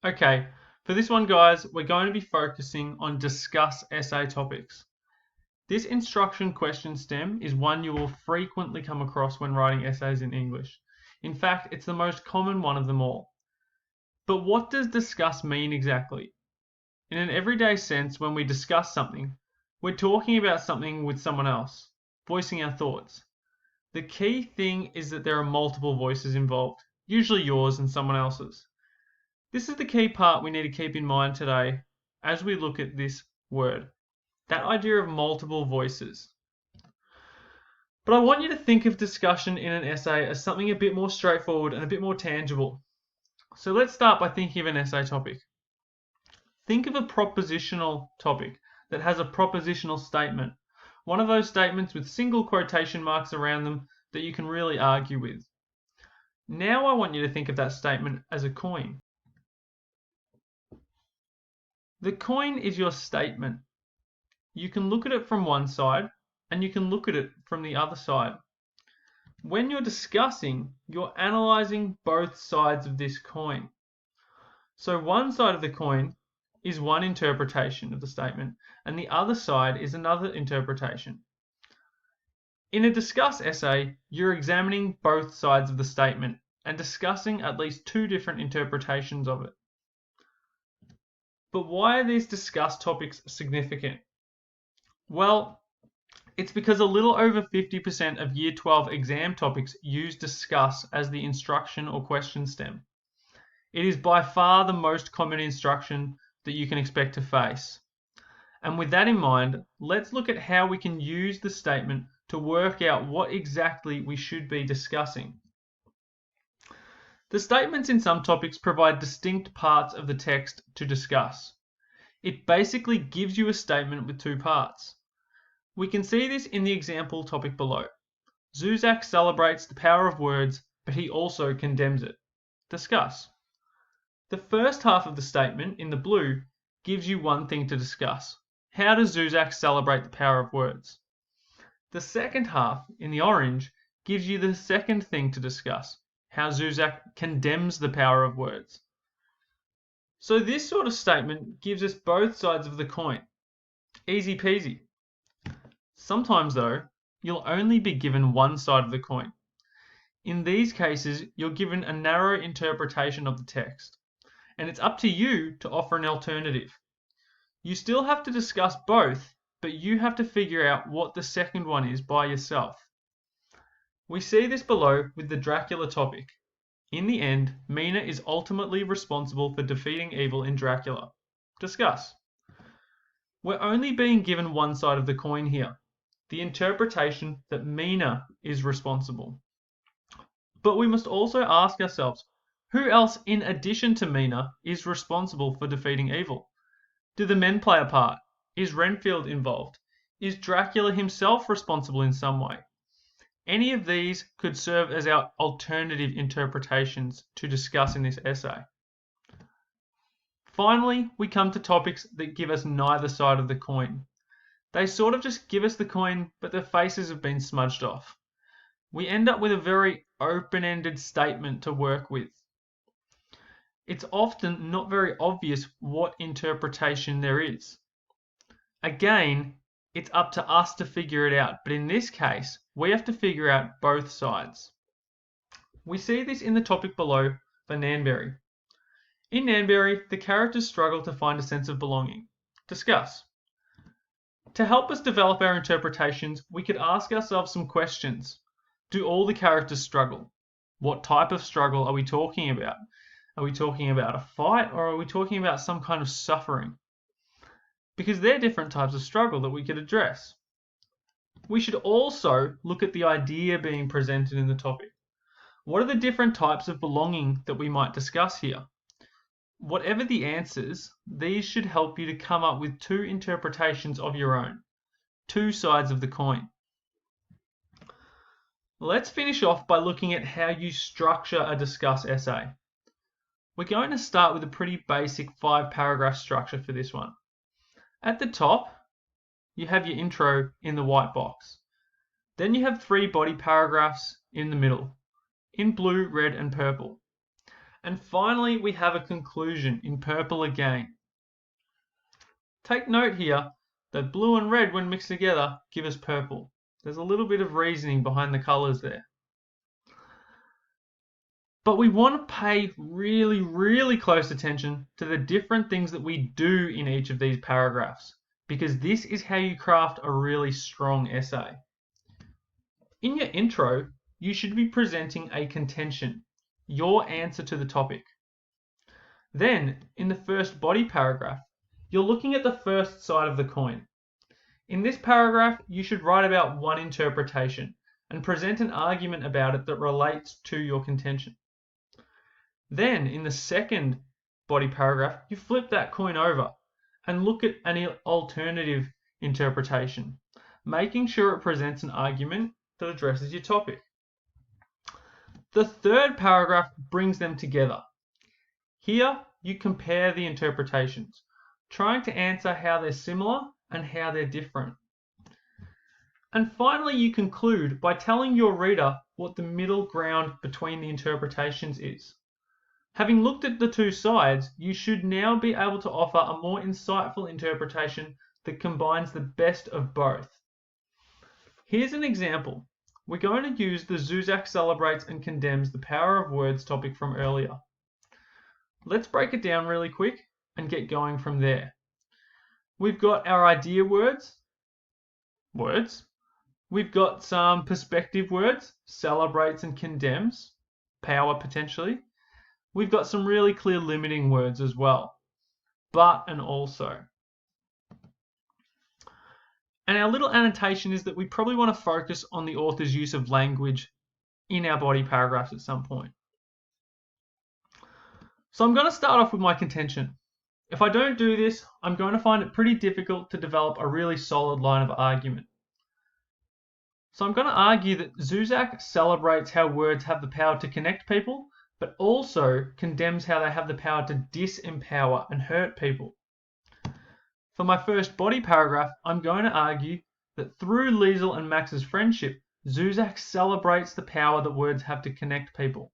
Okay, for this one, guys, we're going to be focusing on discuss essay topics. This instruction question stem is one you will frequently come across when writing essays in English. In fact, it's the most common one of them all. But what does discuss mean exactly? In an everyday sense, when we discuss something, we're talking about something with someone else, voicing our thoughts. The key thing is that there are multiple voices involved, usually yours and someone else's. This is the key part we need to keep in mind today as we look at this word, that idea of multiple voices. But I want you to think of discussion in an essay as something a bit more straightforward and a bit more tangible. So let's start by thinking of an essay topic. Think of a propositional topic that has a propositional statement, one of those statements with single quotation marks around them that you can really argue with. Now I want you to think of that statement as a coin. The coin is your statement. You can look at it from one side and you can look at it from the other side. When you're discussing, you're analyzing both sides of this coin. So one side of the coin is one interpretation of the statement and the other side is another interpretation. In a discuss essay, you're examining both sides of the statement and discussing at least two different interpretations of it. But why are these discussed topics significant? Well, it's because a little over 50% of Year 12 exam topics use discuss as the instruction or question stem. It is by far the most common instruction that you can expect to face. And with that in mind, let's look at how we can use the statement to work out what exactly we should be discussing. The statements in some topics provide distinct parts of the text to discuss. It basically gives you a statement with two parts. We can see this in the example topic below. Zusak celebrates the power of words, but he also condemns it. Discuss. The first half of the statement, in the blue, gives you one thing to discuss. How does Zusak celebrate the power of words? The second half, in the orange, gives you the second thing to discuss. How Zusak condemns the power of words. So this sort of statement gives us both sides of the coin. Easy peasy. Sometimes though, you'll only be given one side of the coin. In these cases, you're given a narrow interpretation of the text, and it's up to you to offer an alternative. You still have to discuss both, but you have to figure out what the second one is by yourself. We see this below with the Dracula topic. In the end, Mina is ultimately responsible for defeating evil in Dracula. Discuss. We're only being given one side of the coin here, the interpretation that Mina is responsible. But we must also ask ourselves, who else in addition to Mina is responsible for defeating evil? Do the men play a part? Is Renfield involved? Is Dracula himself responsible in some way? Any of these could serve as our alternative interpretations to discuss in this essay. Finally, we come to topics that give us neither side of the coin. They sort of just give us the coin, but their faces have been smudged off. We end up with a very open-ended statement to work with. It's often not very obvious what interpretation there is. Again, it's up to us to figure it out, but in this case, we have to figure out both sides. We see this in the topic below for Nanberry. In Nanberry, the characters struggle to find a sense of belonging. Discuss. To help us develop our interpretations, we could ask ourselves some questions. Do all the characters struggle? What type of struggle are we talking about? Are we talking about a fight or are we talking about some kind of suffering? Because they're different types of struggle that we could address. We should also look at the idea being presented in the topic. What are the different types of belonging that we might discuss here? Whatever the answers, these should help you to come up with two interpretations of your own, two sides of the coin. Let's finish off by looking at how you structure a discuss essay. We're going to start with a pretty basic 5-paragraph structure for this one. At the top, you have your intro in the white box. Then you have 3 body paragraphs in the middle, in blue, red, and purple. And finally, we have a conclusion in purple again. Take note here that blue and red, when mixed together, give us purple. There's a little bit of reasoning behind the colors there. But we want to pay really, really close attention to the different things that we do in each of these paragraphs, because this is how you craft a really strong essay. In your intro, you should be presenting a contention, your answer to the topic. Then, in the first body paragraph, you're looking at the first side of the coin. In this paragraph, you should write about one interpretation and present an argument about it that relates to your contention. Then, in the second body paragraph, you flip that coin over and look at an alternative interpretation, making sure it presents an argument that addresses your topic. The third paragraph brings them together. Here, you compare the interpretations, trying to answer how they're similar and how they're different. And finally, you conclude by telling your reader what the middle ground between the interpretations is. Having looked at the two sides, you should now be able to offer a more insightful interpretation that combines the best of both. Here's an example. We're going to use the Zusak celebrates and condemns the power of words topic from earlier. Let's break it down really quick and get going from there. We've got our idea words. We've got some perspective words, celebrates and condemns, power potentially. We've got some really clear limiting words as well, but and also. And our little annotation is that we probably want to focus on the author's use of language in our body paragraphs at some point. So I'm going to start off with my contention. If I don't do this, I'm going to find it pretty difficult to develop a really solid line of argument. So I'm going to argue that Zusak celebrates how words have the power to connect people, but also condemns how they have the power to disempower and hurt people. For my first body paragraph, I'm going to argue that through Liesel and Max's friendship, Zusak celebrates the power that words have to connect people.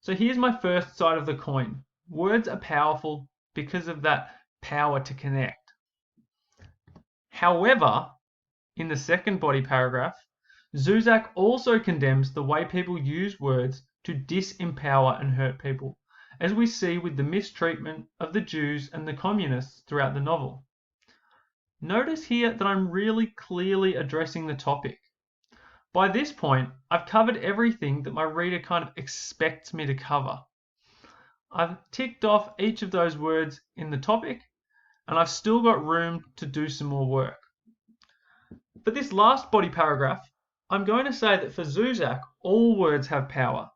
So here's my first side of the coin. Words are powerful because of that power to connect. However, in the second body paragraph, Zusak also condemns the way people use words to disempower and hurt people, as we see with the mistreatment of the Jews and the communists throughout the novel. Notice here that I'm really clearly addressing the topic. By this point, I've covered everything that my reader kind of expects me to cover. I've ticked off each of those words in the topic, and I've still got room to do some more work. For this last body paragraph, I'm going to say that for Zusak, all words have power,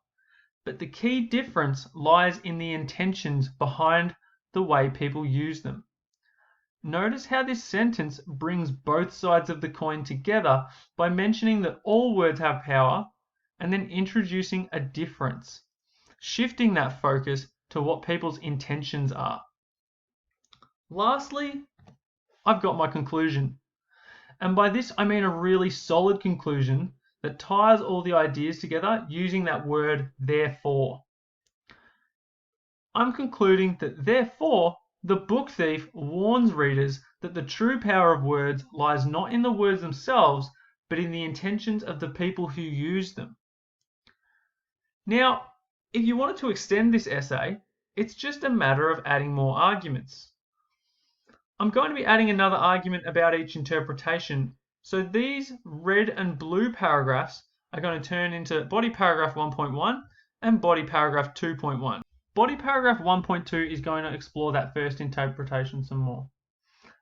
but the key difference lies in the intentions behind the way people use them. Notice how this sentence brings both sides of the coin together by mentioning that all words have power and then introducing a difference, shifting that focus to what people's intentions are. Lastly, I've got my conclusion. And by this, I mean a really solid conclusion that ties all the ideas together using that word therefore. I'm concluding that therefore, the book thief warns readers that the true power of words lies not in the words themselves, but in the intentions of the people who use them. Now, if you wanted to extend this essay, it's just a matter of adding more arguments. I'm going to be adding another argument about each interpretation, so these red and blue paragraphs are going to turn into body paragraph 1.1 and body paragraph 2.1. Body paragraph 1.2 is going to explore that first interpretation some more.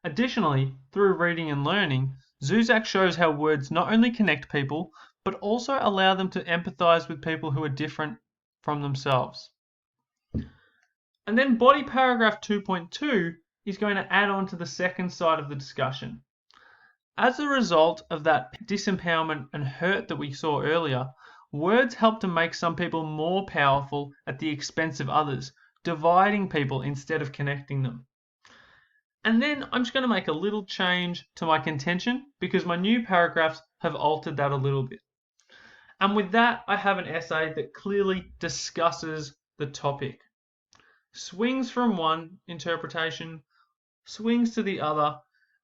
Additionally, through reading and learning, Zusak shows how words not only connect people, but also allow them to empathize with people who are different from themselves. And then body paragraph 2.2 is going to add on to the second side of the discussion. As a result of that disempowerment and hurt that we saw earlier, words help to make some people more powerful at the expense of others, dividing people instead of connecting them. And then I'm just going to make a little change to my contention because my new paragraphs have altered that a little bit. And with that, I have an essay that clearly discusses the topic. swings from one interpretation, swings to the other,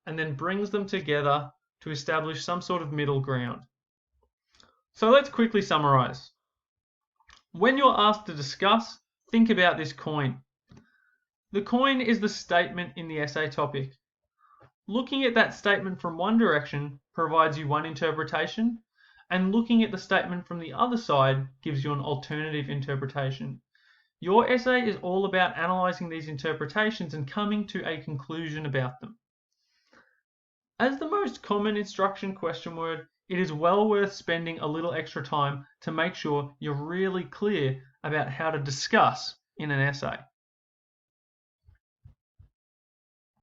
and then brings them together to establish some sort of middle ground. So let's quickly summarize. When you're asked to discuss, think about this coin. The coin is the statement in the essay topic. Looking at that statement from one direction provides you one interpretation, and looking at the statement from the other side gives you an alternative interpretation. Your essay is all about analysing these interpretations and coming to a conclusion about them. As the most common instruction question word, it is well worth spending a little extra time to make sure you're really clear about how to discuss in an essay.